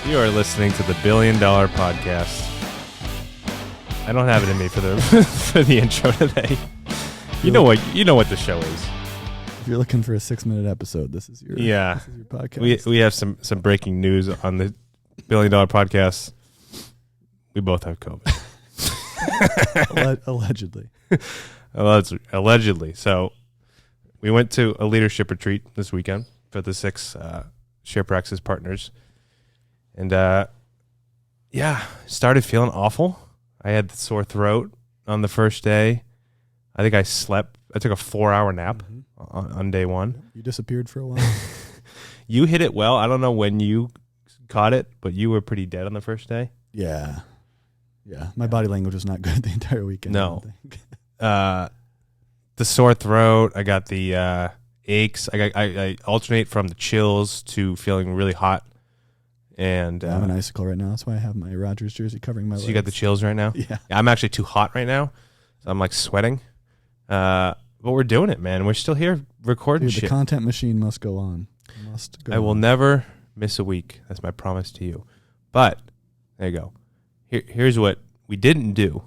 You are listening to the $1 Billion Podcast. I don't have it in me for the for the intro today. You know what the show is. If you're looking for a 6-minute episode, this is your podcast. We have some breaking news on the $1 Billion Podcast. We both have COVID. Allegedly. Allegedly. So we went to a leadership retreat this weekend for the 6 Share Praxis partners. And, started feeling awful. I had the sore throat on the first day. I think I slept. I took a 4-hour nap on day one. You disappeared for a while. You hit it well. I don't know when you caught it, but you were pretty dead on the first day. Yeah. My body language was not good the entire weekend. No. The sore throat. I got the aches. I alternate from the chills to feeling really hot. And I'm an icicle right now. That's why I have my Rogers jersey covering my legs. So you got the chills right now? Yeah. I'm actually too hot right now. So I'm like sweating. But we're doing it, man. We're still here recording shit. The content machine must go on. I will never miss a week. That's my promise to you. But there you go. Here's what we didn't do.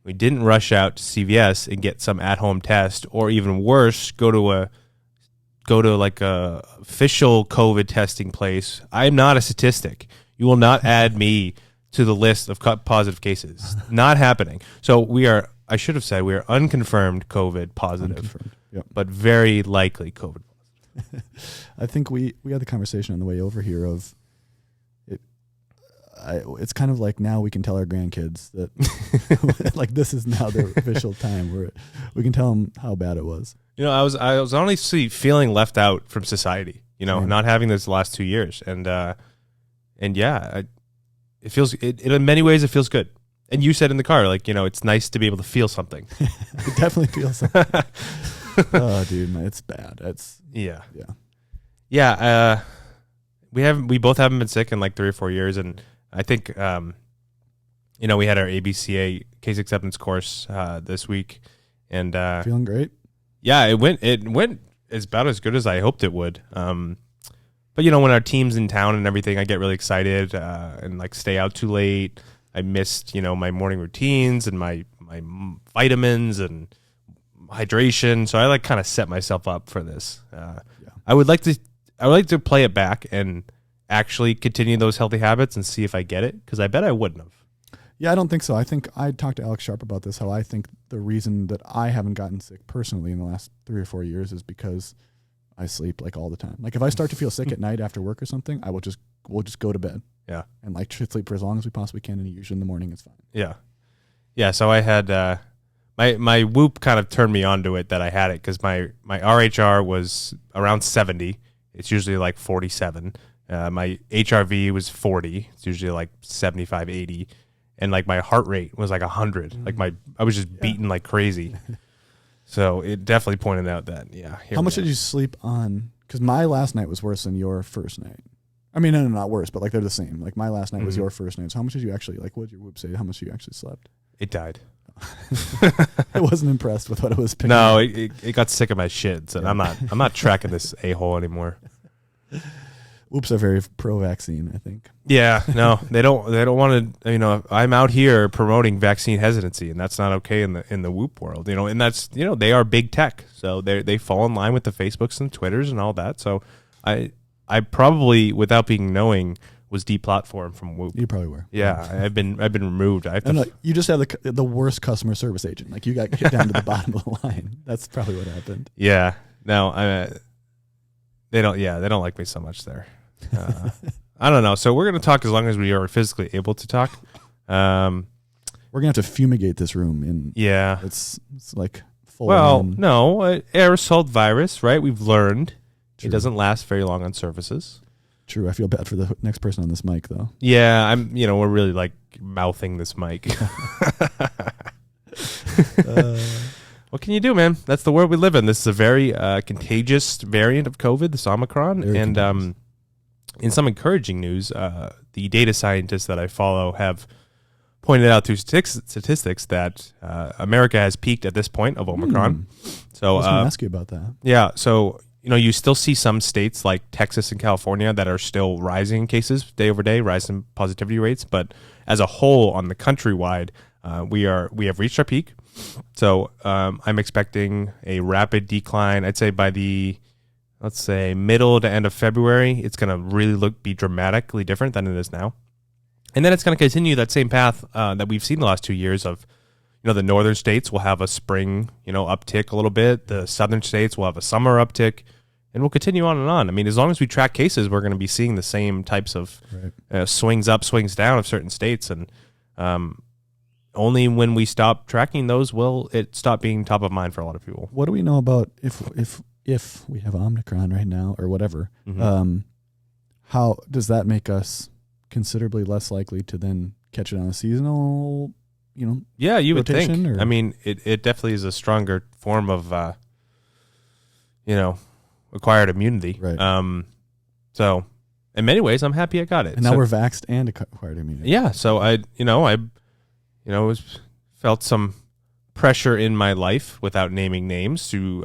We didn't rush out to CVS and get some at-home test, or even worse, go to like a official COVID testing place. I'm not a statistic. You will not add me to the list of positive cases. Not happening. So I should have said we are unconfirmed COVID positive, yep. But very likely COVID positive. I think we had the conversation on the way over here of it. It's kind of like now we can tell our grandkids that like this is now the official time where we can tell them how bad it was. You know, I was honestly feeling left out from society, not having this the last 2 years. And yeah, it feels, in many ways it feels good. And you said in the car, like, it's nice to be able to feel something. It definitely feels something. Oh, dude, it's bad. Yeah. We both haven't been sick in like 3 or 4 years. And I think, we had our ABCA case acceptance course this week. And feeling great. Yeah, it went about as good as I hoped it would. But when our team's in town and everything, I get really excited and like stay out too late. I missed, my morning routines and my vitamins and hydration. So I like kind of set myself up for this. I would like to play it back and actually continue those healthy habits and see if I get it, because I bet I wouldn't have. Yeah, I don't think so. I think I talked to Alex Sharp about this, how I think the reason that I haven't gotten sick personally in the last 3 or 4 years is because I sleep like all the time. Like if I start to feel sick at night after work or something, we'll just go to bed. Yeah. And like sleep for as long as we possibly can, and usually in the morning it's fine. Yeah. Yeah, so I had my Whoop kind of turned me onto it that I had it, because my RHR was around 70. It's usually like 47. My HRV was 40. It's usually like 75, 80. And like my heart rate was like 100. Like I was just beating like crazy. So it definitely pointed out that, How much did you sleep on? Because my last night was worse than your first night. I mean, no, not worse, but like they're the same. Like my last night was your first night. So how much did you actually, like what did your Whoop say? How much you actually slept? It died. I wasn't impressed with what it was picking No, up. it got sick of my shits, and I'm not tracking this a-hole anymore. Whoops are very pro-vaccine, I think. Yeah, no, they don't want to. I'm out here promoting vaccine hesitancy, and that's not okay in the Whoop world. And that's they are big tech, so they fall in line with the Facebooks and Twitters and all that. So I probably, without being knowing, was deplatformed from Whoop. You probably were. Yeah, I've been removed. You just have the worst customer service agent. Like you got hit down to the bottom of the line. That's probably what happened. Yeah. No, they don't like me so much there. I don't know. So we're going to talk as long as we are physically able to talk. We're going to have to fumigate this room. Yeah. It's like full. No, aerosol virus, right? We've learned. True. It doesn't last very long on surfaces. True. I feel bad for the next person on this mic, though. Yeah, we're really like mouthing this mic. What can you do, man? That's the world we live in. This is a very contagious variant of COVID, this Omicron. Very and in some encouraging news, the data scientists that I follow have pointed out through statistics that America has peaked at this point of Omicron. So I was going to ask you about that. Yeah. So, you still see some states like Texas and California that are still rising cases day over day, rising positivity rates. But as a whole, on the countrywide, we have reached our peak. So I'm expecting a rapid decline. I'd say by let's say middle to end of February, it's going to really be dramatically different than it is now. And then it's going to continue that same path that we've seen the last 2 years of, the northern states will have a spring, uptick a little bit. The southern states will have a summer uptick, and we'll continue on and on. I mean, as long as we track cases, we're going to be seeing the same types of swings up, swings down of certain states. And only when we stop tracking those will it stop being top of mind for a lot of people. What do we know about if we have Omicron right now or whatever? Mm-hmm. How does that make us considerably less likely to then catch it on a seasonal, Yeah, you would think. or- I mean, it definitely is a stronger form of, acquired immunity. Right. So in many ways, I'm happy I got it. And now So- we're vaxxed and acquired immunity. Yeah. So I felt some pressure in my life without naming names to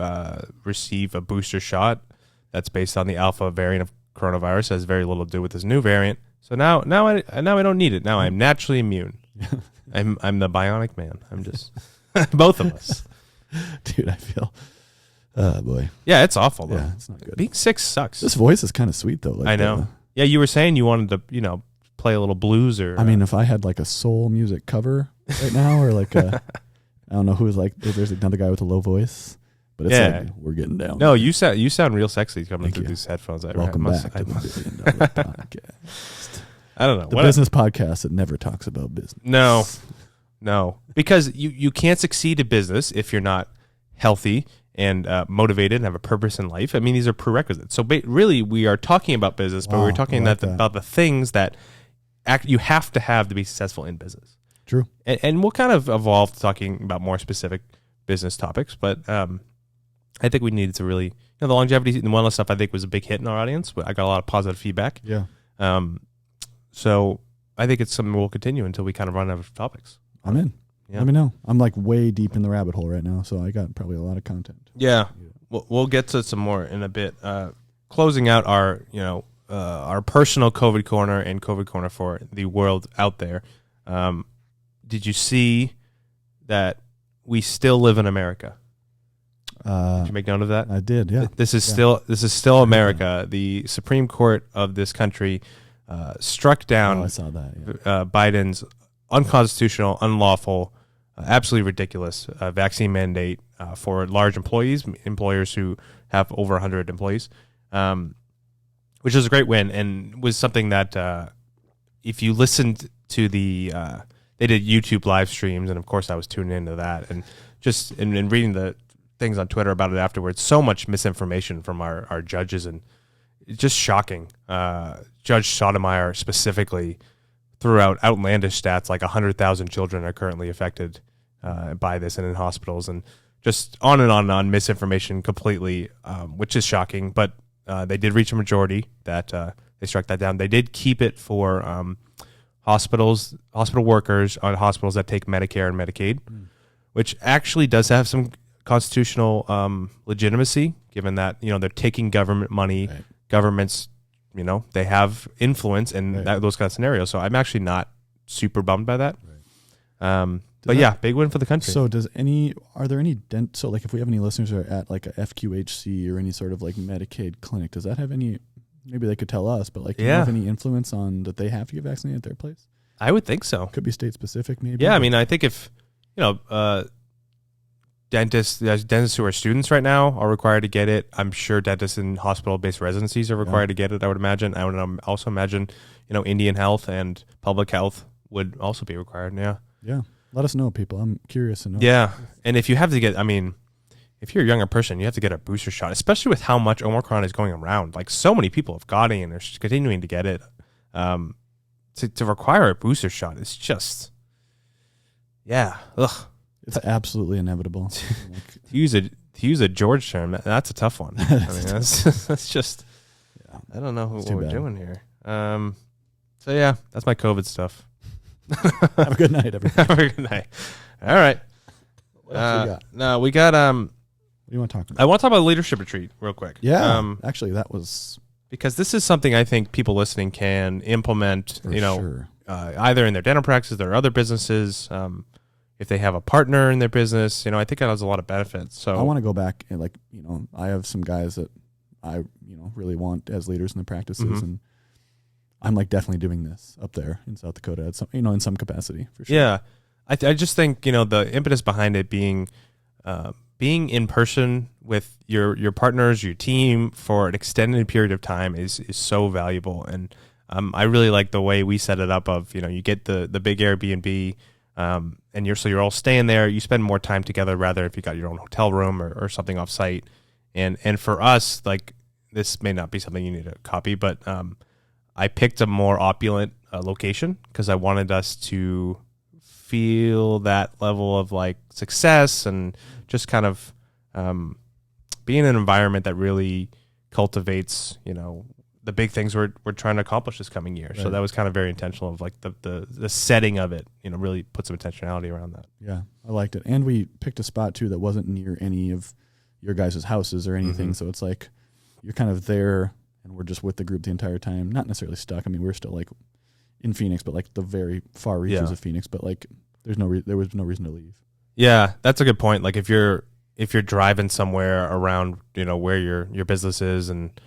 receive a booster shot that's based on the alpha variant of coronavirus. It has very little to do with this new variant. So now I don't need it. Now I'm naturally immune. I'm the bionic man. I'm just both of us. Dude, I feel, oh boy. Yeah, it's awful though. Yeah, it's not good. Being sick sucks. This voice is kind of sweet though. Like I know. Yeah, you were saying you wanted to, play a little blues or. I mean, if I had like a soul music cover right now, or like I don't know who's like, there's another guy with a low voice, but it's like, we're getting down. No, you sound real sexy coming Thank through you. these headphones. Welcome back to the $1 billion podcast. I don't know. The business podcast that never talks about business. No, because you can't succeed at business if you're not healthy and motivated and have a purpose in life. I mean, these are prerequisites. So really, we are talking about business, but we're talking about the things that you have to have to be successful in business. True. And we'll kind of evolve to talking about more specific business topics, but I think we needed to really, the longevity and wellness stuff I think was a big hit in our audience. I got a lot of positive feedback. Yeah. So I think it's something we'll continue until we kind of run out of topics. I'm in. Yeah. Let me know. I'm like way deep in the rabbit hole right now, so I got probably a lot of content. Yeah. We'll get to some more in a bit. Closing out our personal COVID corner and COVID corner for the world out there. Did you see that we still live in America? Did you make note of that? I did. Yeah. This is still America. The Supreme Court of this country struck down I saw that. Biden's unconstitutional, unlawful, absolutely ridiculous vaccine mandate for large employers who have over 100 employees, which was a great win and was something that if you listened to they did YouTube live streams, and of course I was tuning into that, and just in reading the things on Twitter about it afterwards, so much misinformation from our judges, and it's just shocking. Judge Sotomayor specifically threw out outlandish stats like 100,000 children are currently affected by this and in hospitals, and just on and on and on misinformation completely, which is shocking. But they did reach a majority that they struck that down. They did keep it for hospital workers on hospitals that take Medicare and Medicaid, which actually does have some constitutional legitimacy, given that they're taking government money, Right. Governments, they have influence in those kind of scenarios. So I'm actually not super bummed by that. Right. But yeah, big win for the country. So are there any so like if we have any listeners who are at like a FQHC or any sort of like Medicaid clinic, does that have any, maybe they could tell us, but like, do you have any influence on that they have to get vaccinated at their place? I would think so. Could be state specific maybe. Yeah, I mean, I think if, dentists who are students right now are required to get it. I'm sure dentists in hospital-based residencies are required to get it, I would imagine. I would also imagine, Indian Health and Public Health would also be required, yeah. Yeah. Let us know, people. I'm curious to know. Yeah, and if you have to get, if you're a younger person, you have to get a booster shot, especially with how much Omicron is going around. Like, so many people have got it and they're continuing to get it. To require a booster shot is just, ugh. It's absolutely inevitable. To use a George term, that's a tough one. That's just, I don't know what we're doing here. So yeah, that's my COVID stuff. Have a good night, everybody. Have a good night. All right. What else we got? No, we got What do you want to talk about? I want to talk about the leadership retreat real quick. Yeah, actually, that was because this is something I think people listening can implement. for You know, sure. either in their dental practice, their other businesses. If they have a partner in their business, you know, I think that has a lot of benefits. So I want to go back and I have some guys that I really want as leaders in the practices, Mhm. and I'm like definitely doing this up there in South Dakota at some in some capacity for sure. Yeah, I just think the impetus behind it being in person with your partners, your team for an extended period of time is so valuable, and I really like the way we set it up. Of you get the big Airbnb, and you're all staying there. You spend more time together rather if you got your own hotel room or something off site. And for us, like this may not be something you need to copy, but I picked a more opulent location because I wanted us to feel that level of like success and just kind of be in an environment that really cultivates, the big things we're trying to accomplish this coming year. Right. So that was kind of very intentional of like the setting of it, really put some intentionality around that. Yeah, I liked it. And we picked a spot too that wasn't near any of your guys' houses or anything. Mm-hmm. So it's like you're kind of there and we're just with the group the entire time. Not necessarily stuck. I mean, we're still like in Phoenix, but like the very far reaches of Phoenix, but like there was no reason to leave. Yeah, that's a good point. Like if you're driving somewhere around, where your business is, and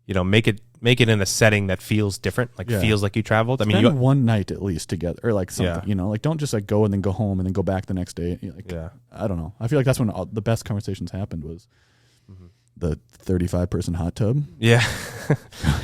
make it in a setting that feels different, feels like you traveled. I mean, you one night at least together, or like something, like don't just like go and then go home and then go back the next day. I don't know. I feel like that's when the best conversations happened was the 35-person hot tub. Yeah.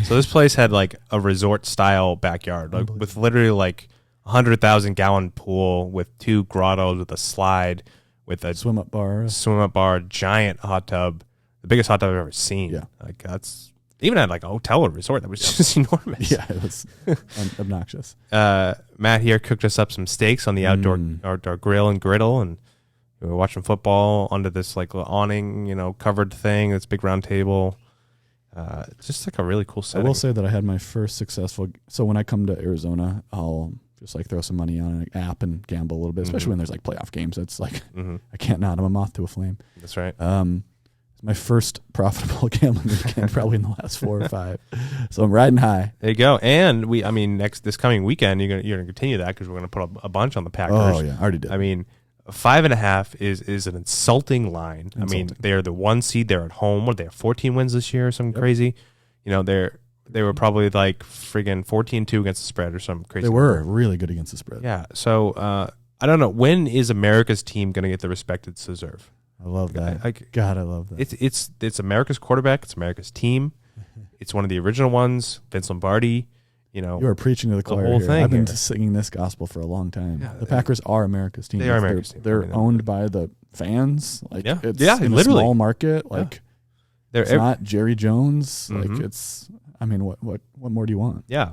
So this place had like a resort style backyard, like with literally like 100,000 gallon pool with 2 grottos with a slide with a swim up bar, giant hot tub, the biggest hot tub I've ever seen. Yeah. Like that's even at like a hotel or resort that was just enormous. Yeah, it was obnoxious. Matt here cooked us up some steaks on the outdoor grill and griddle, and we were watching football under this like awning, covered thing. This big round table. It's just like a really cool setting. I will say that I had my first successful. So when I come to Arizona, I'll just like throw some money on an app and gamble a little bit, especially when there's like playoff games. It's like I can't not. I'm a moth to a flame. That's right. It's my first profitable gambling weekend, probably in the last 4 or 5. So I'm riding high. There you go. And this coming weekend, you're gonna continue that because we're gonna put a bunch on the Packers. Oh yeah, I already did. I mean, 5.5 is an insulting line. I mean, they're the 1 seed. They're at home. What, they have 14 wins this year or something crazy? They were probably like friggin' 14-2 against the spread or something crazy. They were really good against the spread. Yeah. So I don't know. When is America's team going to get the respect it deserve? I love that. God, I love that. It's America's quarterback. It's America's team. It's one of the original ones. Vince Lombardi. You are preaching to the choir whole here. thing. I've been singing this gospel for a long time. Yeah, the Packers are America's team. They are America's team. They're owned by the fans. Like it's in literally a small market. Like it's not Jerry Jones. Like it's. I mean, what more do you want? Yeah.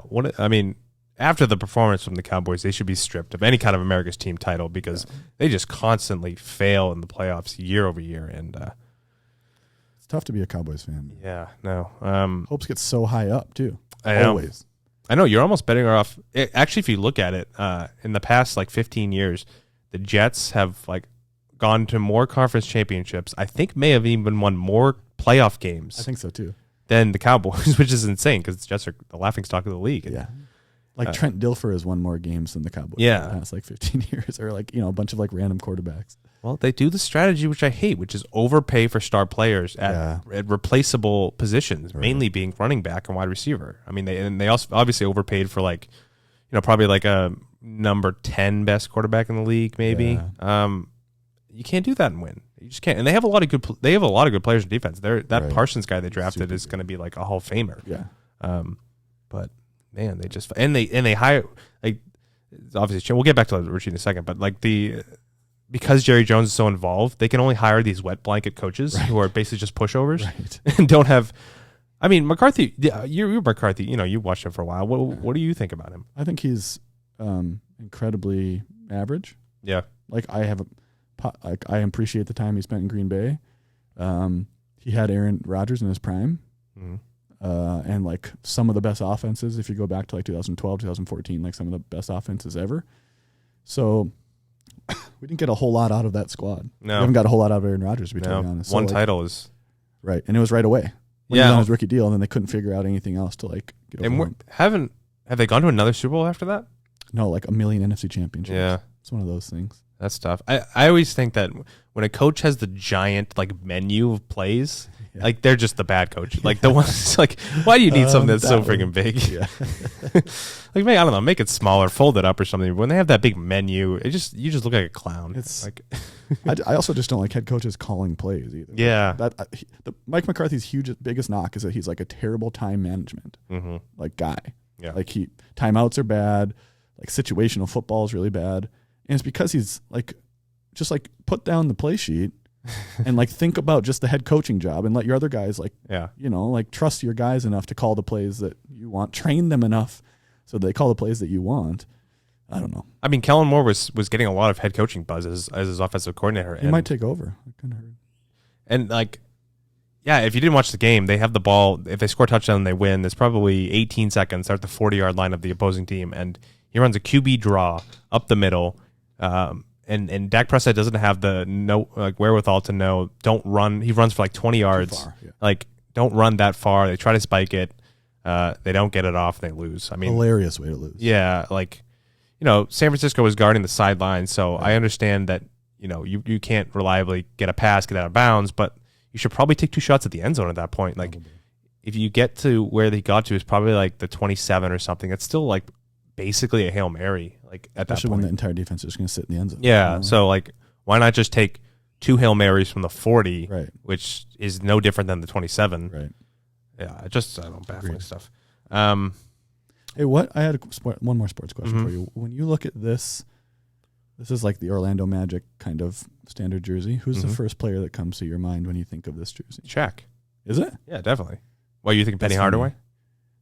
After the performance from the Cowboys, they should be stripped of any kind of America's team title because they just constantly fail in the playoffs year over year. And it's tough to be a Cowboys fan. Yeah, no. Hopes get so high up, too. Always. I know. You're almost betting her off. Actually, if you look at it, in the past, 15 years, the Jets have, gone to more conference championships. I think may have even won more playoff games. I think so, too. Than the Cowboys, which is insane because the Jets are the laughingstock of the league. Yeah. Trent Dilfer has won more games than the Cowboys in the past 15 years, or a bunch of random quarterbacks. Well, they do the strategy which I hate, which is overpay for star players at replaceable positions, mainly being running back and wide receiver. I mean, they also obviously overpaid for probably a number 10 best quarterback in the league, maybe. Yeah. You can't do that and win. You just can't. And they have a lot of good players in defense. That Parsons guy they drafted is going to be like a Hall of Famer. Yeah. But man, they just and they hire obviously we'll get back to the routine in a second, but because Jerry Jones is so involved, they can only hire these wet blanket coaches who are basically just pushovers and don't have. I mean, McCarthy. Yeah, you're McCarthy. You watched him for a while. What do you think about him? I think he's incredibly average. Yeah, I appreciate the time he spent in Green Bay. He had Aaron Rodgers in his prime. Mm-hmm. And some of the best offenses, if you go back to 2012, 2014, some of the best offenses ever. So we didn't get a whole lot out of that squad. No. We haven't got a whole lot out of Aaron Rodgers, to be totally honest. One title is right, and it was right away. When he was on his rookie deal, and then they couldn't figure out anything else to like get over. And have they gone to another Super Bowl after that? No, like a million NFC championships. Yeah, it's one of those things. That's tough. I always think that when a coach has the giant like menu of plays, like they're just the bad coach. Like the ones like, why do you need something that's so freaking big? Yeah. Like, I don't know, make it smaller, fold it up or something. But when they have that big menu, you just look like a clown. It's like I also just don't like head coaches calling plays either. Yeah. Mike McCarthy's biggest knock is that he's like a terrible time management like guy. Yeah. Like timeouts are bad, like situational football is really bad. And it's because he's like, just like put down the play sheet and like think about just the head coaching job and let your other guys like, like trust your guys enough to call the plays that you want, train them enough so they call the plays that you want. I don't know. I mean, Kellen Moore was getting a lot of head coaching buzz as his offensive coordinator. He might take over. I kind of heard. And like, yeah, if you didn't watch the game, they have the ball. If they score a touchdown, they win. There's probably 18 seconds. They're at the 40-yard line of the opposing team, and he runs a QB draw up the middle. And Dak Prescott doesn't have the wherewithal to know. Don't run. He runs for like 20 yards. Far, yeah. Like, don't run that far. They try to spike it. They don't get it off. They lose. I mean, hilarious way to lose. Yeah, like, San Francisco was guarding the sideline, so I understand that you can't reliably get a pass, get out of bounds, but you should probably take 2 shots at the end zone at that point. Like, if you get to where they got to, is probably like the 27 or something. It's still like basically a Hail Mary. Like at Especially that point, when the entire defense is going to sit in the end zone. Yeah. So like, why not just take 2 Hail Marys from the 40, right, which is no different than the 27. Right. Yeah. I don't know, baffling stuff. Hey, I had one more sports question for you. When you look at this is like the Orlando Magic kind of standard jersey. Who's the first player that comes to your mind when you think of this jersey? Shaq. Is it? Yeah, definitely. Why, you think Penny Hardaway?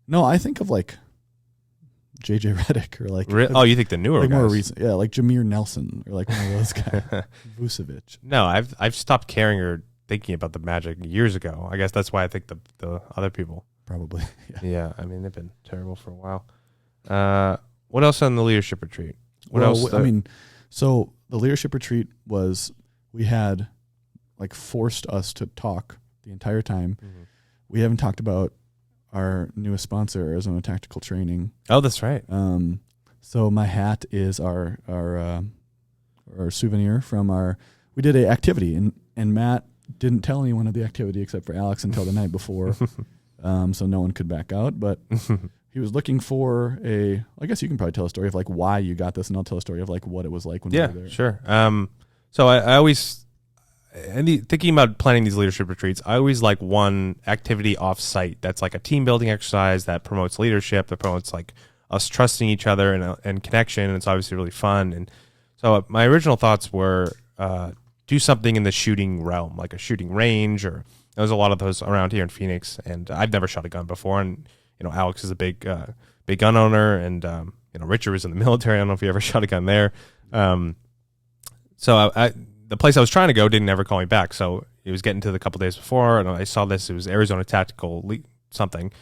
No, I think of like JJ Redick or like you think the newer like guys? More recent, yeah, like Jameer Nelson or like one of those guys. Vucevic. No, I've stopped caring or thinking about the Magic years ago. I guess that's why I think the other people probably. Yeah, I mean they've been terrible for a while. What else on the leadership retreat? What else? So the leadership retreat was we had like forced us to talk the entire time. We haven't talked about our newest sponsor, Arizona Tactical Training. Oh, that's right. So my hat is our souvenir from we did an activity and Matt didn't tell anyone of the activity except for Alex until the night before. So no one could back out, but he was looking for I guess you can probably tell a story of like why you got this, and I'll tell a story of like what it was like when we were there. Sure. So I always, thinking about planning these leadership retreats, I always like one activity off site that's like a team building exercise that promotes leadership, that promotes like us trusting each other and connection. And it's obviously really fun. And so my original thoughts were, do something in the shooting realm, like a shooting range, or there's a lot of those around here in Phoenix. And I've never shot a gun before. And, Alex is a big gun owner, and, Richard was in the military. I don't know if he ever shot a gun there. So the place I was trying to go didn't ever call me back. So it was getting to the couple days before, and I saw this. It was Arizona Tactical something.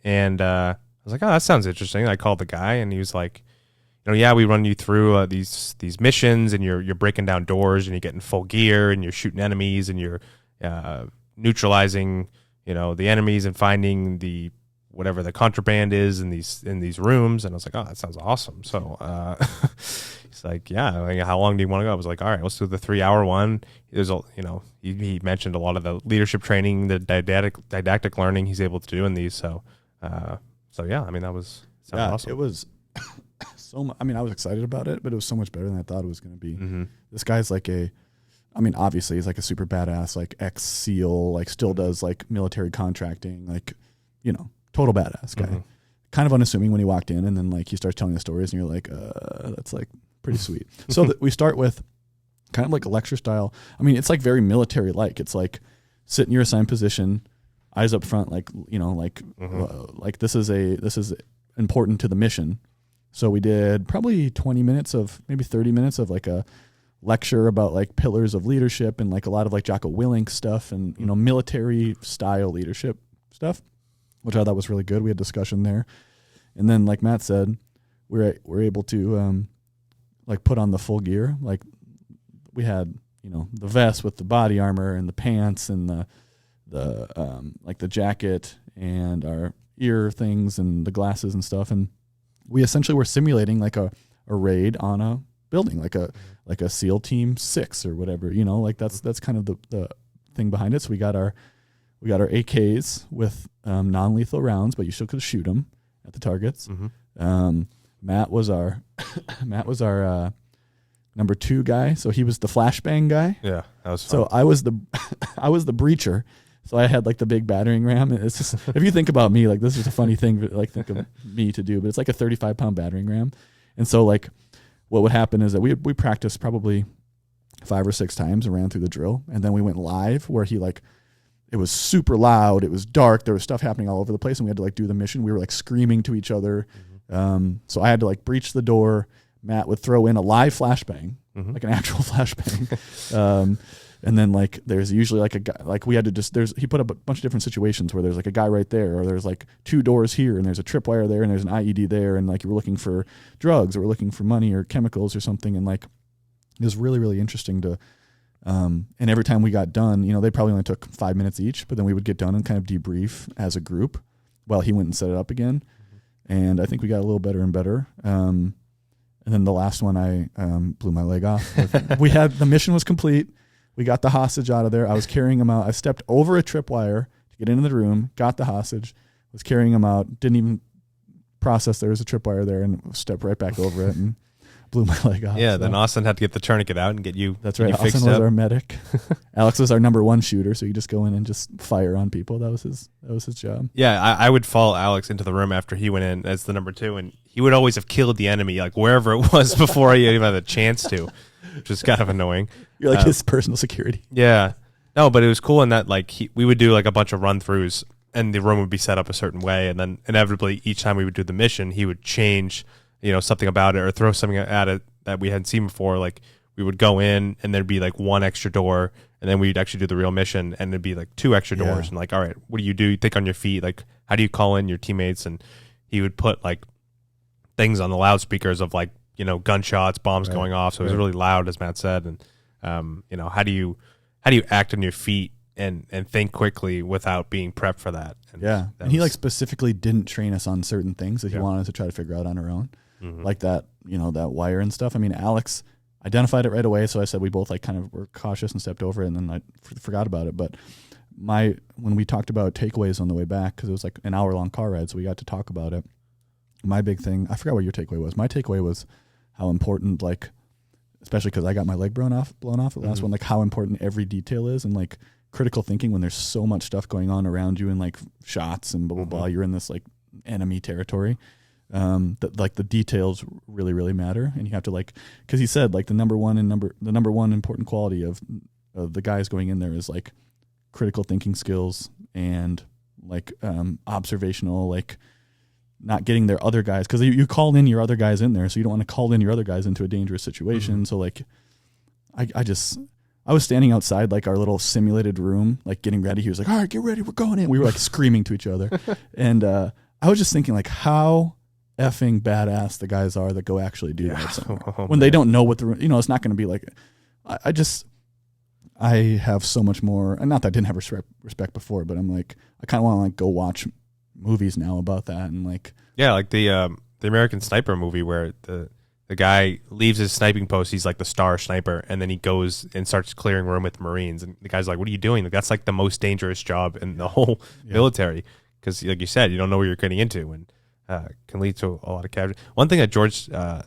And I was like, oh, that sounds interesting. I called the guy, and he was like, we run you through these missions, and you're breaking down doors, and you're getting full gear, and you're shooting enemies, and you're neutralizing, the enemies and finding whatever the contraband is in these rooms. And I was like, oh, that sounds awesome. So he's like, yeah, how long do you want to go? I was like, all right, let's do the 3-hour one. There's he mentioned a lot of the leadership training, the didactic learning he's able to do in these. So yeah, I mean, that was awesome. It was I was excited about it, but it was so much better than I thought it was going to be. This guy's like obviously he's like a super badass, like ex-SEAL, like still does like military contracting, like, total badass guy. Kind of unassuming when he walked in, and then like he starts telling the stories, and you're like, that's like pretty sweet. So we start with kind of like a lecture style. I mean, it's like very military like. It's like sit in your assigned position, eyes up front, like like this is important to the mission. So we did probably 20 minutes of maybe 30 minutes of like a lecture about like pillars of leadership and like a lot of like Jocko Willink stuff and military style leadership stuff, which I thought was really good. We had discussion there. And then like Matt said, we're able to like put on the full gear, like we had, the vest with the body armor and the pants and the like the jacket and our ear things and the glasses and stuff. And we essentially were simulating like a raid on a building, like a SEAL Team 6 or whatever, like that's kind of the thing behind it. So we got our AKs with non-lethal rounds, but you still could shoot them at the targets. Mm-hmm. Matt was our number 2 guy, so he was the flashbang guy. Yeah, that was fun. So I was the breacher. So I had like the big battering ram. It's just, if you think about me, like this is a funny thing, like think of me to do, but it's like a 35-pound battering ram. And so like what would happen is that we practiced probably 5 or 6 times and ran through the drill, and then we went live where it was super loud, it was dark, there was stuff happening all over the place, and we had to like do the mission. We were like screaming to each other. So I had to like breach the door. Matt would throw in a live flashbang, like an actual flashbang. And then like there's usually like a guy, like we had to he put up a bunch of different situations where there's like a guy right there, or there's like 2 doors here, and there's a tripwire there, and there's an IED there, and like you were looking for drugs, or we're looking for money or chemicals or something. And like it was really, really interesting to, and every time we got done, they probably only took 5 minutes each, but then we would get done and kind of debrief as a group while he went and set it up again. And I think we got a little better and better. And then the last one, I blew my leg off. The mission was complete. We got the hostage out of there. I was carrying him out. I stepped over a tripwire to get into the room, got the hostage, was carrying him out, didn't even process there was a tripwire there, and stepped right back over it and blew my leg off. Yeah, so. then Austin had to get the tourniquet out and get you. That's right. Austin was our medic. Alex was our number 1 shooter, so you just go in and just fire on people. That was his job. Yeah, I would follow Alex into the room after he went in as the number 2, and he would always have killed the enemy like wherever it was before he even had a chance to, which is kind of annoying. You're like his personal security. Yeah, no, but it was cool in that like we would do like a bunch of run throughs, and the room would be set up a certain way, and then inevitably each time we would do the mission, he would change something about it or throw something at it that we hadn't seen before. Like we would go in and there'd be like 1 extra door, and then we'd actually do the real mission, and it'd be like 2 extra doors. And like, all right, what do? You think on your feet? Like, how do you call in your teammates? And he would put like things on the loudspeakers of like, gunshots, bombs going off. So it was really loud, as Matt said. And, how do you act on your feet and think quickly without being prepped for that? And he like specifically didn't train us on certain things that he wanted us to try to figure out on our own. Like that, that wire and stuff. I mean, Alex identified it right away. So I said we both like kind of were cautious and stepped over it, and then I forgot about it. But when we talked about takeaways on the way back, because it was like an hour-long car ride, so we got to talk about it. My big thing, I forgot what your takeaway was. My takeaway was how important, like, especially because I got my leg blown off the last one, like how important every detail is, and like critical thinking when there's so much stuff going on around you and like shots and blah, blah, blah. You're in this like enemy territory. That like the details really, really matter. And you have to like, because he said like the number one important quality of the guys going in there is like critical thinking skills and like observational, like not getting their other guys, because you call in your other guys in there, so you don't want to call in your other guys into a dangerous situation. So like I was standing outside like our little simulated room, like getting ready. He was like, all right, get ready, we're going in. We were like screaming to each other. And I was just thinking like how effing badass the guys are that go actually do that somewhere. When they don't know what it's not going to be like, I have so much more, and not that I didn't have respect before, but I'm like, I kind of want to like go watch movies now about that. And like, yeah, like the American Sniper movie where the guy leaves his sniping post, he's like the star sniper, and then he goes and starts clearing room with the Marines, and the guy's like, what are you doing? Like, that's like the most dangerous job in the whole military, because like you said, you don't know what you're getting into, and can lead to a lot of casualties. One thing that George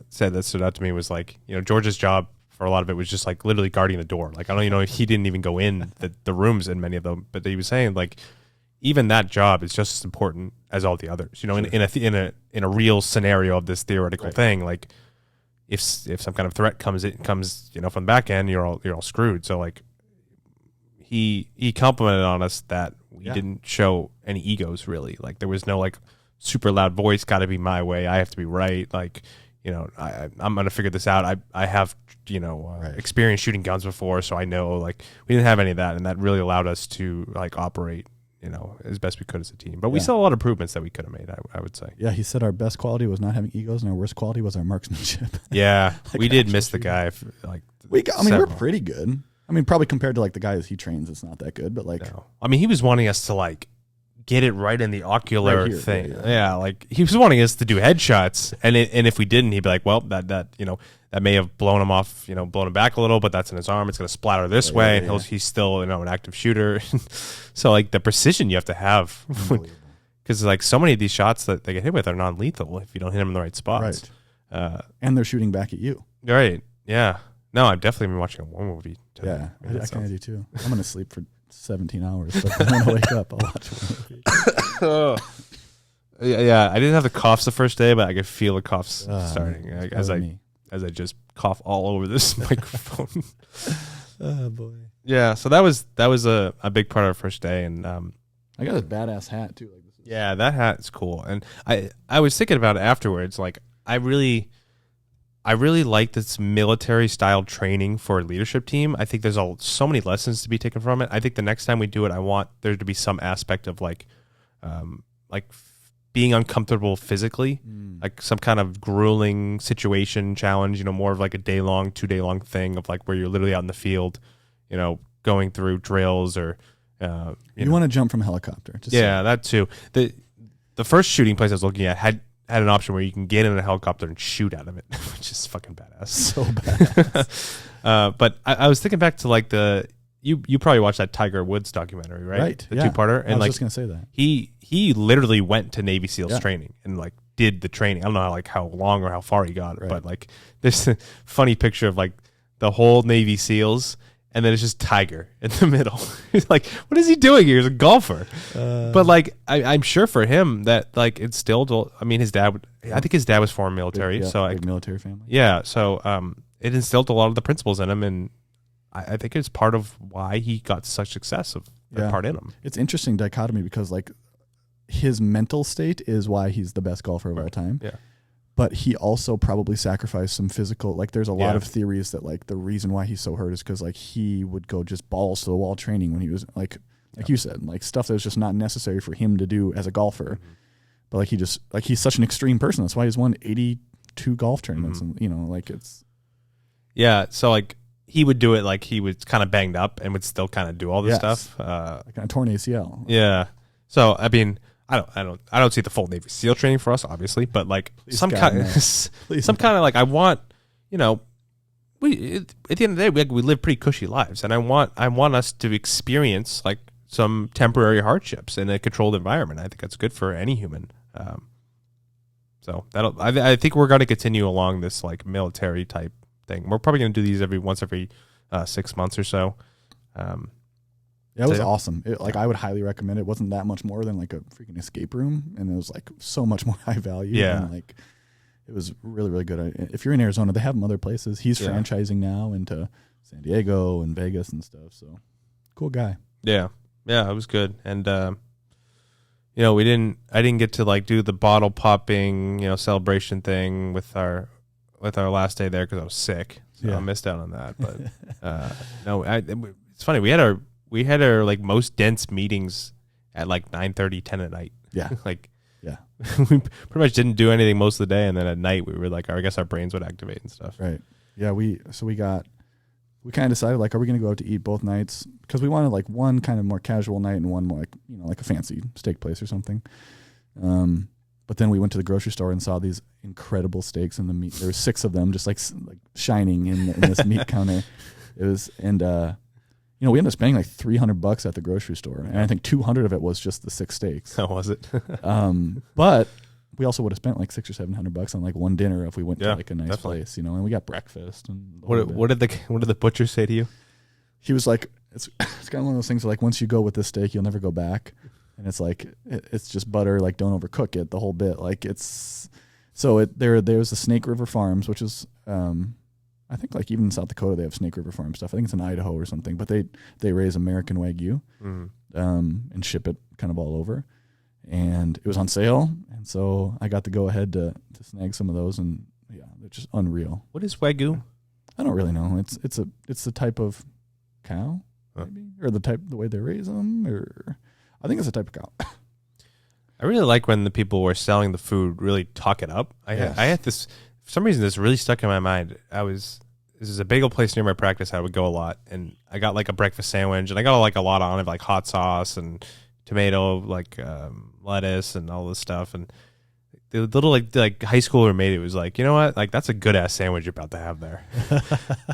said that stood out to me was like, George's job for a lot of it was just like literally guarding the door. Like, I don't he didn't even go in the rooms in many of them, but he was saying like even that job is just as important as all the others. Sure. In a real scenario of this theoretical thing, like if some kind of threat comes from the back end, you're all screwed. So like he complimented on us that we didn't show any egos really. Like there was no like super loud voice, got to be my way, I have to be right. Like, I'm going to figure this out. I have, experience shooting guns before, so I know, like, we didn't have any of that, and that really allowed us to, like, operate, as best we could as a team. But we saw a lot of improvements that we could have made, I would say. Yeah, he said our best quality was not having egos, and our worst quality was our marksmanship. Yeah, like we did miss the guy, we're pretty good. I mean, probably compared to like the guys he trains, it's not that good, but like, no. I mean, he was wanting us to like get it right in the ocular Right here, thing. yeah. Like he was wanting us to do headshots, and if we didn't, he'd be like, well, that that may have blown him off, blown him back a little, but that's in his arm. It's going to splatter this way, and he's still an active shooter. So like the precision you have to have, because like so many of these shots that they get hit with are non-lethal if you don't hit them in the right spots. Right. And they're shooting back at you. Right. Yeah. No, I've definitely been watching a war movie. Yeah, I kind of do too. I'm going to sleep for 17 hours, but I'm going to wake up. I'll watch a movie. Yeah, I didn't have the coughs the first day, but I could feel the coughs starting as I just cough all over this microphone. Oh boy. Yeah, so that was a big part of our first day, and I got a badass hat too. Like this. Yeah, that hat is cool, and I was thinking about it afterwards. Like I really like this military style training for a leadership team. I think there's so many lessons to be taken from it. I think the next time we do it, I want there to be some aspect of like being uncomfortable physically, like some kind of grueling situation challenge, more of like a 2-day long thing of like where you're literally out in the field, going through drills or, you want to jump from a helicopter. That too. The first shooting place I was looking at had an option where you can get in a helicopter and shoot out of it, which is fucking badass. So badass. But I was thinking back to like you probably watched that Tiger Woods documentary, right? Right. The 2-parter. And I was just gonna say that. He literally went to Navy SEALs training and like did the training. I don't know how long or how far he got, but like there's a funny picture of like the whole Navy SEALs. And then it's just Tiger in the middle. He's like, what is he doing here? He's a golfer. But like, I'm sure for him that like instilled. I mean, I think his dad was former military, big military family. Yeah, so it instilled a lot of the principles in him, and I think it's part of why he got such success of that part in him. It's interesting dichotomy because like his mental state is why he's the best golfer of all time. Yeah. But he also probably sacrificed some physical. Like, there's a lot of theories that like the reason why he's so hurt is because like he would go just balls to the wall training when he was like you said, like stuff that was just not necessary for him to do as a golfer. Mm-hmm. But like he's such an extreme person. That's why he's won 82 golf tournaments, and like it's. Yeah, so like he would do it like he was kind of banged up and would still kind of do all this stuff. Like a torn ACL. Yeah. So I mean. I don't see the full Navy SEAL training for us, obviously, but like some kind of like I want, we at the end of the day we live pretty cushy lives, and I want us to experience like some temporary hardships in a controlled environment. I think that's good for any human. So I think we're going to continue along this like military type thing. We're probably going to do these every 6 months or so. Yeah, it was awesome. I would highly recommend it. It wasn't that much more than like a freaking escape room, and it was like so much more high value. Yeah. And like it was really, really good. If you're in Arizona, they have them other places. He's franchising now into San Diego and Vegas and stuff. So cool guy. Yeah. Yeah, it was good. And I didn't get to like do the bottle popping, celebration thing with our last day there because I was sick. So I missed out on that. But no, it's funny. We had our like most dense meetings at like 9:30, 10 at night. Yeah. We pretty much didn't do anything most of the day, and then at night we were like, I guess our brains would activate and stuff. Right. Yeah. We kind of decided like, are we going to go out to eat both nights? Because we wanted like one kind of more casual night and one more like like a fancy steak place or something. But then we went to the grocery store and saw these incredible steaks in the meat. There were 6 of them, just like shining in this meat counter. It was we ended up spending like $300 at the grocery store, and I think 200 of it was just the 6 steaks. How was it? But we also would have spent like $600 or $700 on like one dinner if we went to like a nice place, and we got breakfast. And what did the butcher say to you? He was like, it's kind of one of those things where, like, once you go with this steak, you'll never go back, and it's like it's just butter. Like, don't overcook it the whole bit. Like it's there's the Snake River Farms, which is I think like even in South Dakota they have Snake River Farm stuff. I think it's in Idaho or something, but they raise American Wagyu and ship it kind of all over. And it was on sale, and so I got to go ahead to snag some of those, and they're just unreal. What is Wagyu? I don't really know. It's the type of cow, maybe, or the way they raise them, or I think it's a type of cow. I really like when the people who are selling the food really talk it up. I had this. For some reason, this really stuck in my mind. this is a bagel place near my practice. I would go a lot, and I got like a breakfast sandwich, and I got like a lot on it, like hot sauce and tomato, like lettuce and all this stuff. And the little like high schooler made it was like, you know what, like that's a good ass sandwich you're about to have there,